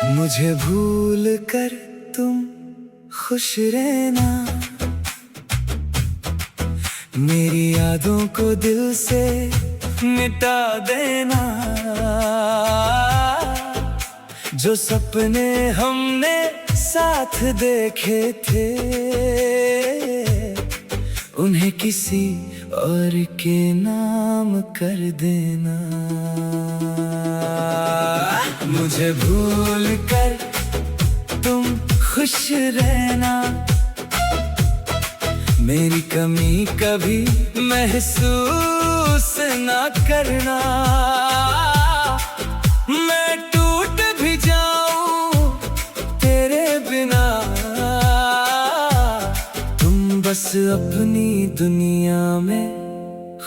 मुझे भूल कर तुम खुश रहना, मेरी यादों को दिल से मिटा देना। जो सपने हमने साथ देखे थे, उन्हें किसी और के नाम कर देना। मुझे भूल कर तुम खुश रहना, मेरी कमी कभी महसूस ना करना। मैं टूट भी जाऊं तेरे बिना, तुम बस अपनी दुनिया में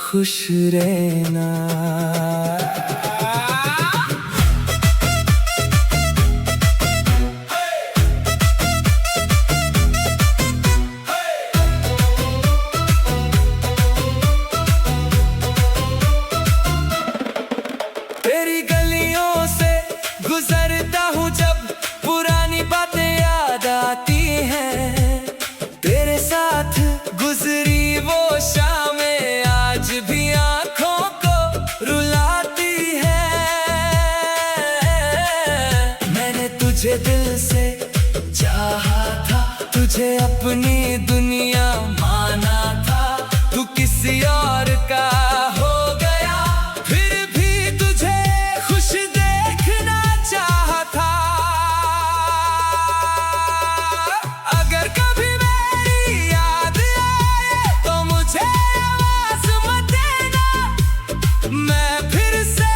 खुश रहना। तेरी गलियों से गुजरता हूँ जब पुरानी बातें याद आती हैं। तेरे साथ गुजरी वो शामें आज भी आँखों को रुलाती हैं। मैंने तुझे दिल से चाहा था, तुझे अपनी दुनिया माना था। तू किसी और का हो गया, फिर भी तुझे खुश देखना चाहा था। अगर कभी मेरी याद आए तो मुझे आवाज मत देना। मैं फिर से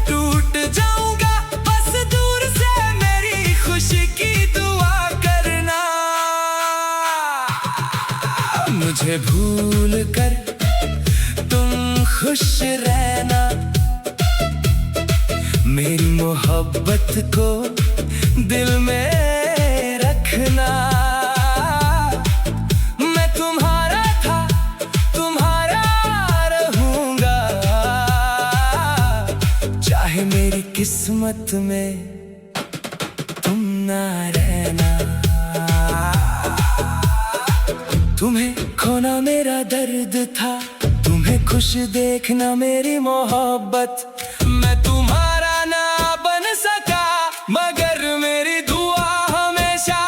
टूट जाऊंगा, बस दूर से मेरी खुशी की दुआ करना। मुझे भूल कर तुम खुश रहना, मेरी मोहब्बत को दिल में रखना। मैं तुम्हारा था, तुम्हारा रहूंगा, चाहे मेरी किस्मत में तुम ना रहना। तुम्हें खोना मेरा दर्द था, तुम्हें खुश देखना मेरी मोहब्बत। मैं तुम्हारा ना बन सका, मगर मेरी दुआ हमेशा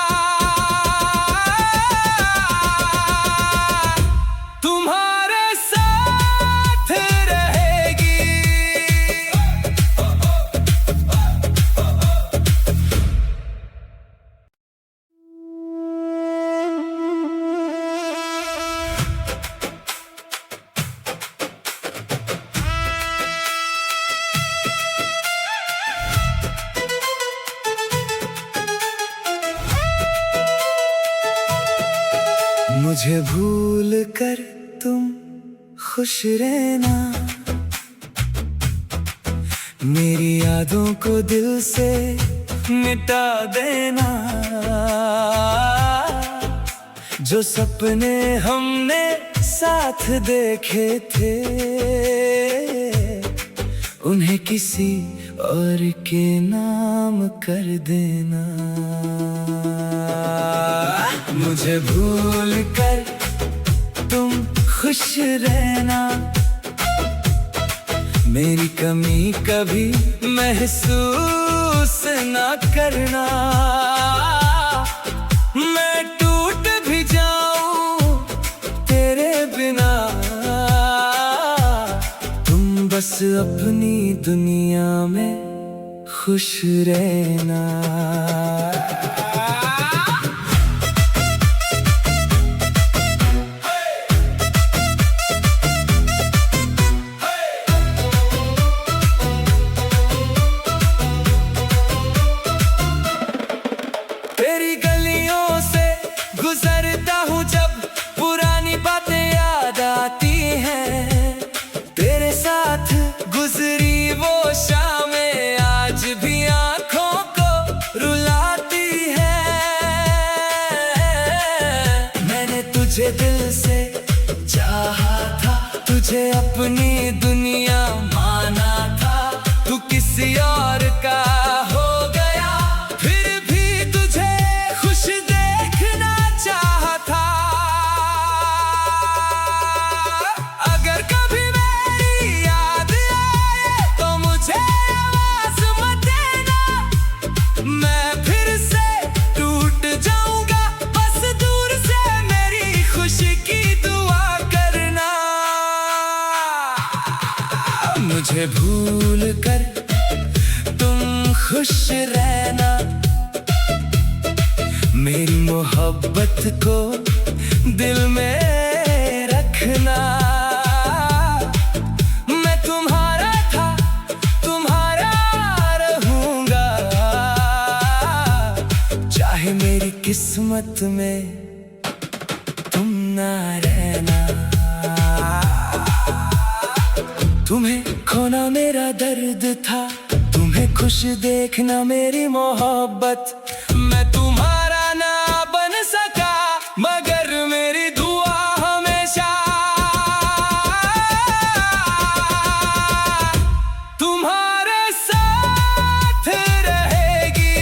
तुम्हारे साथ रहेगी। मुझे भूल कर तुम खुश रहना, मेरी यादों को दिल से मिटा देना। जो सपने हमने साथ देखे थे, उन्हें किसी और के नाम कर देना। मुझे भूल कर तुम खुश रहना, मेरी कमी कभी महसूस ना करना। मैं टूट भी जाऊं तेरे बिना, तुम बस अपनी दुनिया में खुश रहना। तेरी गलियों से गुजरता हूँ जब पुरानी बातें याद आती हैं। तेरे साथ गुजरी वो शामें आज भी आँखों को रुलाती मुझे भूल कर तुम खुश रहना, मेरी मोहब्बत को दिल में रखना। मैं तुम्हारा था, तुम्हारा रहूंगा, चाहे मेरी किस्मत में तुम ना रहना। तुम्हें खोना मेरा दर्द था, तुम्हें खुश देखना मेरी मोहब्बत। मैं तुम्हारा ना बन सका, मगर मेरी दुआ हमेशा तुम्हारे साथ रहेगी।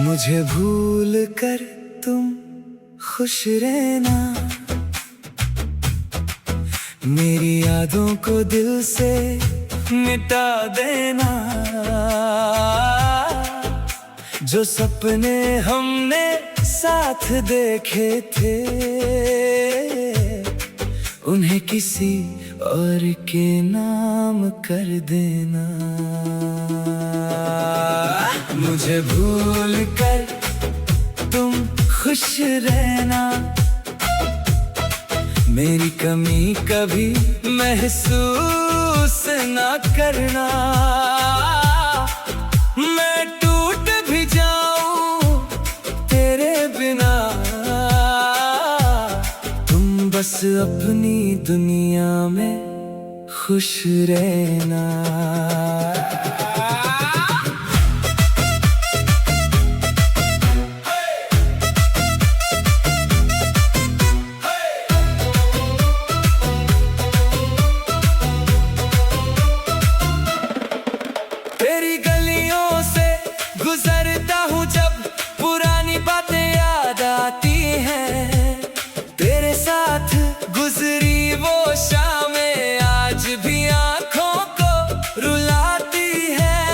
मुझे भूल कर तुम खुश रहना, मेरी यादों को दिल से मिटा देना। जो सपने हमने साथ देखे थे, उन्हें किसी और के नाम कर देना। मुझे भूल कर तुम खुश रहना, मेरी कमी कभी महसूस ना करना। मैं टूट भी जाऊं तेरे बिना, तुम बस अपनी दुनिया में खुश रहना। तेरी गलियों से गुजरता हूँ जब पुरानी बातें याद आती हैं। तेरे साथ गुजरी वो शामें आज भी आँखों को रुलाती हैं।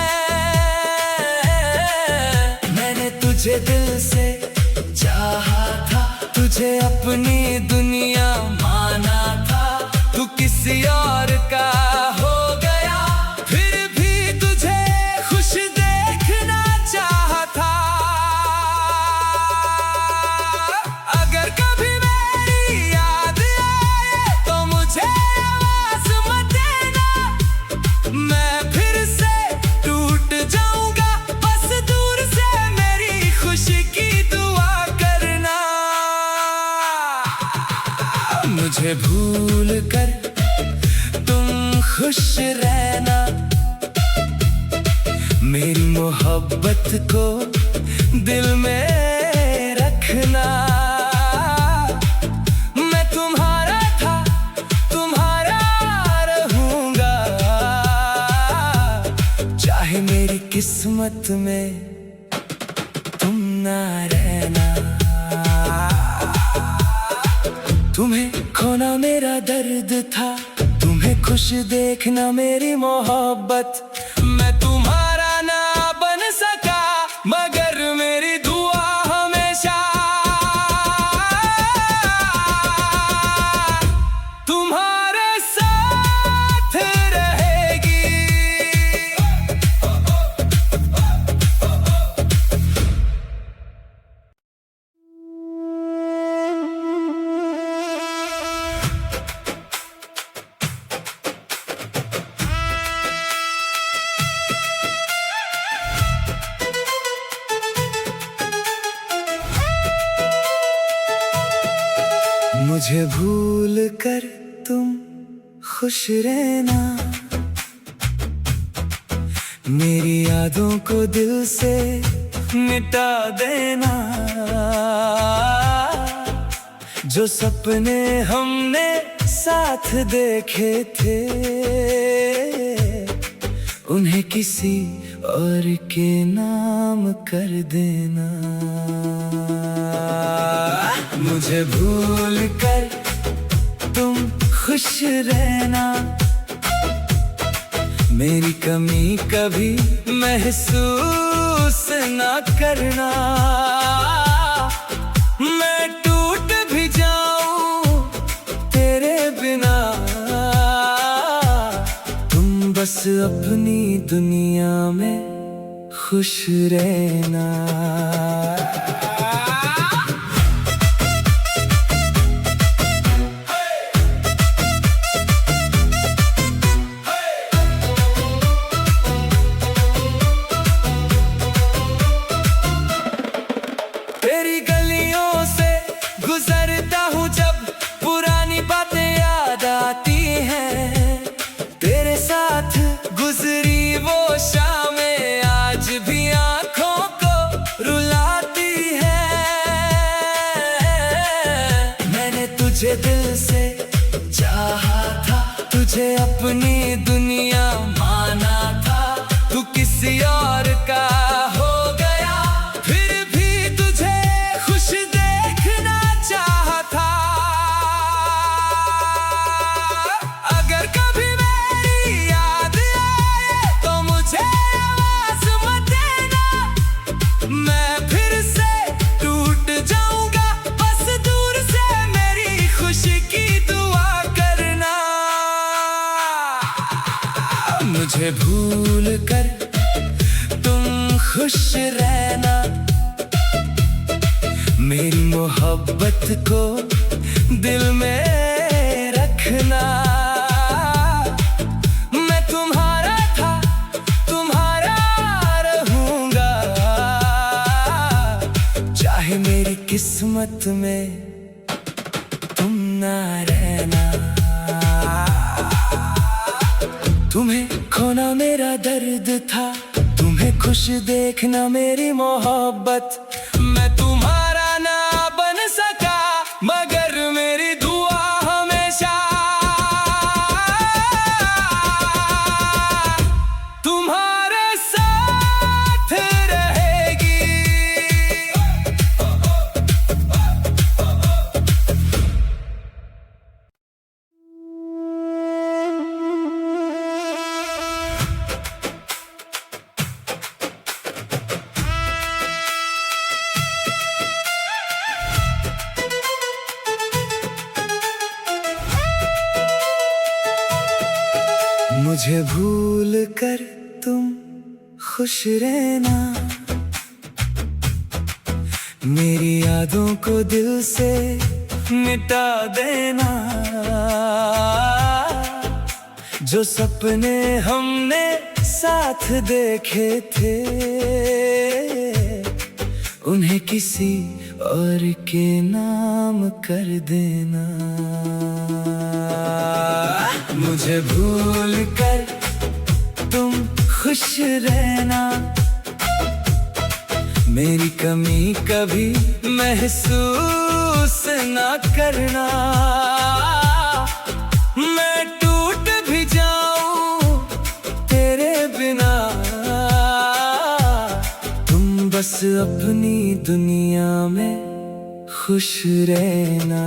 मैंने तुझे दिल से चाहा था, तुझे अपनी दुनिया माना था। तू किसी और का हो गया, फिर भी तुझे खुश देखना चाहा था। अगर कभी मेरी याद आए तो मुझे आवाज मत देना, मैं फिर से टूट जाऊंगा। बस दूर से मेरी खुशी की दुआ करना। मुझे भूल कर तुम खुश रहना, मेरी मोहब्बत को दिल में रखना। मैं तुम्हारा था, तुम्हारा रहूंगा, चाहे मेरी किस्मत में तुम ना रहना। तुम्हें खोना मेरा दर्द था, तुम्हें खुश देखना मेरी मोहब्बत। मैं तुम्हारा ना बन सका, मगर मेरी दुआ हमेशा तुम्हारे साथ रहेगी। मुझे भूल कर तुम खुश रहना, मेरी यादों को दिल से मिटा देना। जो सपने हमने साथ देखे थे, उन्हें किसी और के नाम कर देना। मुझे भूल कर तुम खुश रहना, मेरी कमी कभी महसूस ना करना। मैं टूट भी जाऊं तेरे बिना, तुम बस अपनी दुनिया में खुश रहना। तेरी गलियों से गुजरता हूँ जब पुरानी बातें याद आती हैं। तेरे साथ गुजरी वो शामें आज भी आँखों को रुलाती हैं। मैंने तुझे दिल से चाहा था, तुझे अपनी दुनिया माना था। तू किसी और का हो गया, फिर भी तुझे खुश देखना चाहा था। अगर कभी मेरी याद आए तो मुझे आवाज मत देना, मैं फिर से टूट जाऊंगा। बस दूर से मेरी खुशी की दुआ करना। मुझे भूल कर तुम खुश रहना, मेरी मोहब्बत को दिल में रखना। मैं तुम्हारा था, तुम्हारा रहूंगा, चाहे मेरी किस्मत में तुम ना रहना। तुम्हें खोना मेरा दर्द था, तुम्हें खुश देखना मेरी मोहब्बत। मैं तुम्हारा ना बन सका, मगर मेरी दुआ हमेशा तुम्हारे साथ रहेगी। मुझे भूल कर तुम खुश रहना, मेरी यादों को दिल से मिटा देना। जो सपने हमने साथ देखे थे, उन्हें किसी और के नाम कर देना। मुझे भूल कर तुम खुश रहना, मेरी कमी कभी महसूस ना करना। मैं टूट भी जाऊं तेरे बिना, तुम बस अपनी दुनिया में खुश रहना।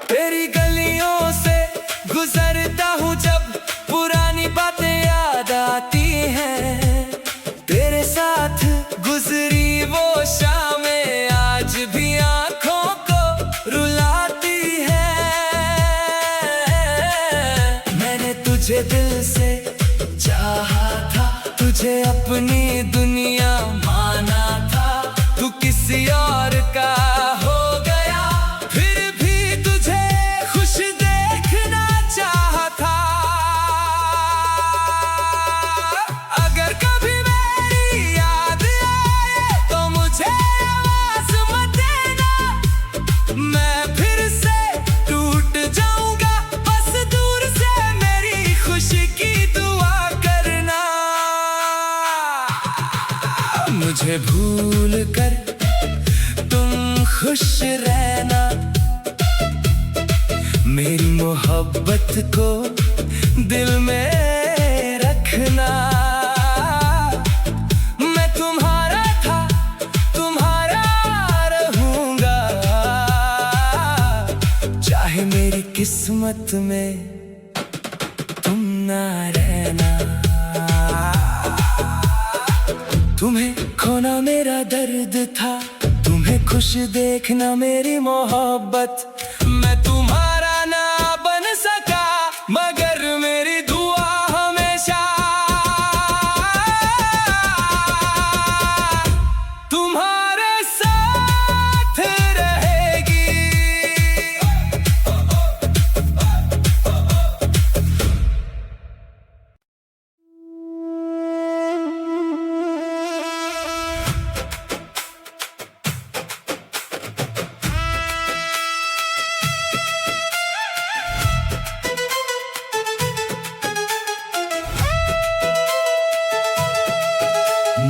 तेरी गलियों से गुजरता हूँ जब पुरानी बातें याद आती हैं। तेरे साथ गुजरी वो शामें आज भी आँखों को रुलाती मुझे भूल कर तुम खुश रहना, मेरी मोहब्बत को दिल में रखना। मैं तुम्हारा था, तुम्हारा रहूंगा, चाहे मेरी किस्मत में तुम ना रहना। तुम्हें खोना मेरा दर्द था, तुम्हें खुश देखना मेरी मोहब्बत। मैं तुम्हारा ना बन सका, मगर मेरी दुआ हमेशा तुम्हारे साथ रहेगी।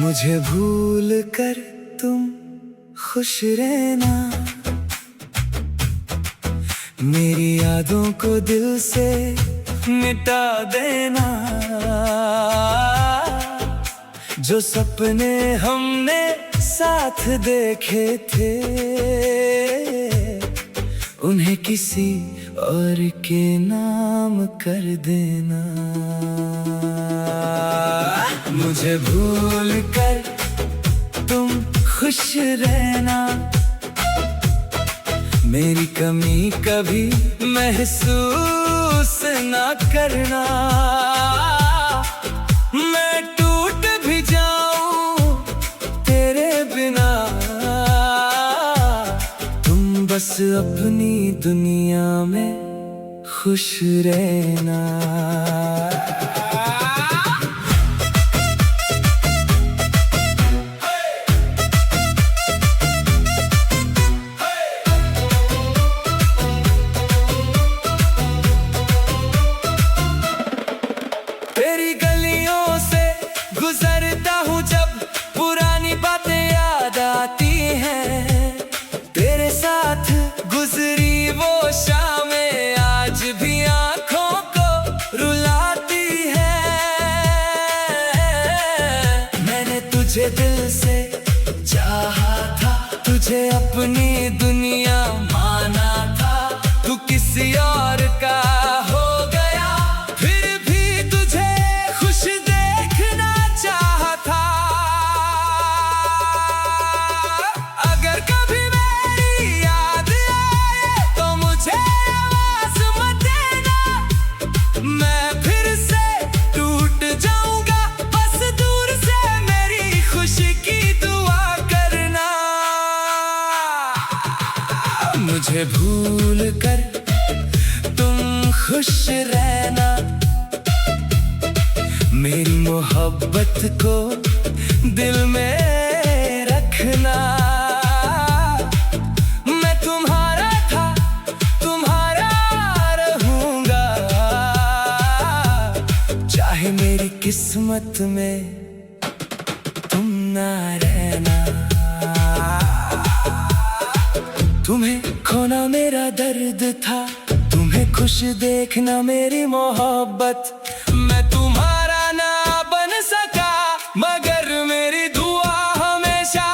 मुझे भूल कर तुम खुश रहना, मेरी यादों को दिल से मिटा देना। जो सपने हमने साथ देखे थे, उन्हें किसी और के नाम कर देना। मुझे भूल कर तुम खुश रहना, मेरी कमी कभी महसूस ना करना। मैं टूट भी जाऊं तेरे बिना, तुम बस अपनी दुनिया में खुश रहना। तेरी गलियों से गुजरता हूँ जब पुरानी बातें याद आती हैं। तेरे साथ गुजरी वो शामें आज भी आँखों को रुलाती हैं। मैंने तुझे दिल से चाहा था, तुझे अपनी दुनिया माना था। तू किसी और का हो गया, फिर भी तुझे खुश देखना चाहता। अगर कभी मेरी याद आए तो मुझे आवाज मत देना, मैं फिर से टूट जाऊंगा। बस दूर से मेरी खुशी की दुआ करना। मुझे भूल कर तुम खुश रहना, मेरी मोहब्बत को दिल में रखना। मैं तुम्हारा था, तुम्हारा रहूंगा, चाहे मेरी किस्मत में तुम ना रहना। तुम्हें खोना मेरा दर्द था, तुम्हें खुश देखना मेरी मोहब्बत। मैं तुम्हारा ना बन सका, मगर मेरी दुआ हमेशा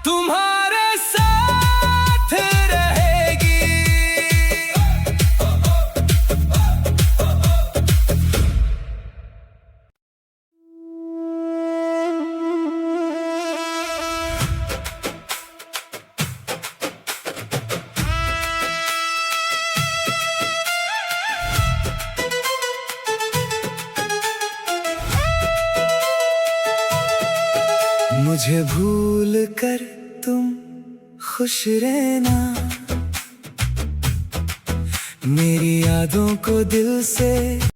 तुम्हारे साथ रहेगी। मुझे भूल कर तुम खुश रहना, मेरी यादों को दिल से